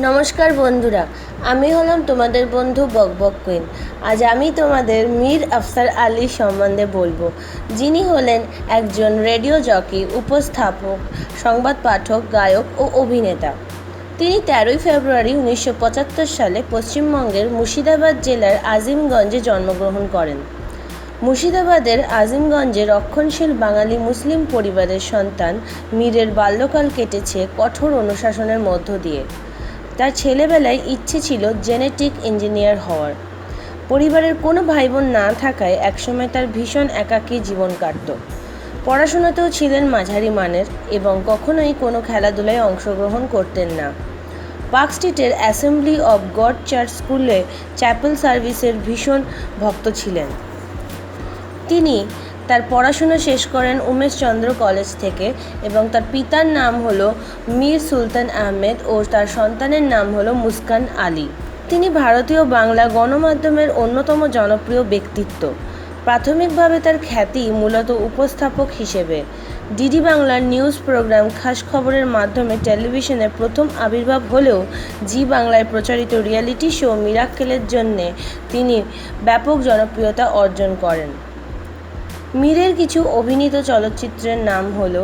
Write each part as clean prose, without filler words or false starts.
নমস্কার বন্ধুরা, আমি হলাম তোমাদের বন্ধু বকবক কুইন। আজ আমি তোমাদের মীর আফসার আলী সম্বন্ধে বলবো, যিনি হলেন একজন রেডিও জকি, উপস্থাপক, সংবাদ পাঠক, গায়ক ও অভিনেতা। তিনি 13 ফেব্রুয়ারি 1975 সালে পশ্চিমবঙ্গের মুর্শিদাবাদ জেলার আজিমগঞ্জে জন্মগ্রহণ করেন। মুর্শিদাবাদের আজিমগঞ্জে রক্ষণশীল বাঙালি মুসলিম পরিবারের সন্তান মীরের বাল্যকাল কেটেছে কঠোর অনুশাসনের মধ্য দিয়ে। তার ছেলেবেলায় ইচ্ছে ছিল জেনেটিক ইঞ্জিনিয়ার হওয়ার। পরিবারের কোনো ভাই বোন না থাকায় একসময় তার ভীষণ একাকী জীবন কাটত। পড়াশোনাতেও ছিলেন মাঝারি মানের এবং কখনোই কোনো খেলাধুলায় অংশগ্রহণ করতেন না। পার্ক স্ট্রিটের অ্যাসেম্বলি অব গড চার্চ স্কুলে চ্যাপেল সার্ভিসের ভীষণ ভক্ত ছিলেন। তিনি তার পড়াশোনা শেষ করেন উমেশচন্দ্র কলেজ থেকে এবং তার পিতার নাম হলো মীর সুলতান আহমেদ ও তার সন্তানের নাম হলো মুস্কান আলী। তিনি ভারতীয় বাংলা গণমাধ্যমের অন্যতম জনপ্রিয় ব্যক্তিত্ব। প্রাথমিকভাবে তার খ্যাতি মূলত উপস্থাপক হিসেবে। ডিডি বাংলার নিউজ প্রোগ্রাম খাস খবরের মাধ্যমে টেলিভিশনে প্রথম আবির্ভাব হলেও জি বাংলায় প্রচারিত রিয়েলিটি শো মিরাক্কেলের জন্যে তিনি ব্যাপক জনপ্রিয়তা অর্জন করেন। মীরের কিছু অভিনীত চলচ্চিত্রের নাম হল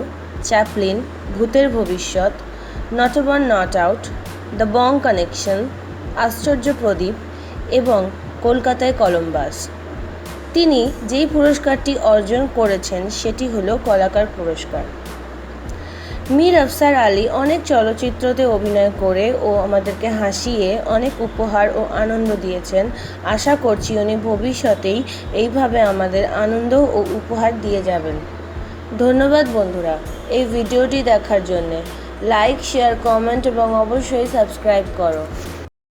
চ্যাপলিন, ভূতের ভবিষ্যৎ, not one not out, the Bong connection, আশ্চর্য প্রদীপ এবং কলকাতায় কলম্বাস। তিনি যেই পুরস্কারটি অর্জন করেছেন সেটি হল কলাকার পুরস্কার। মীর আফসার আলী অনেক চলচ্চিত্রতে অভিনয় করে ও আমাদেরকে হাসিয়ে অনেক উপহার ও আনন্দ দিয়েছেন। আশা করছি উনি ভবিষ্যতেই এইভাবে আমাদের আনন্দ ও উপহার দিয়ে যাবেন। ধন্যবাদ বন্ধুরা এই ভিডিওটি দেখার জন্যে। লাইক, শেয়ার, কমেন্ট এবং অবশ্যই সাবস্ক্রাইব করো।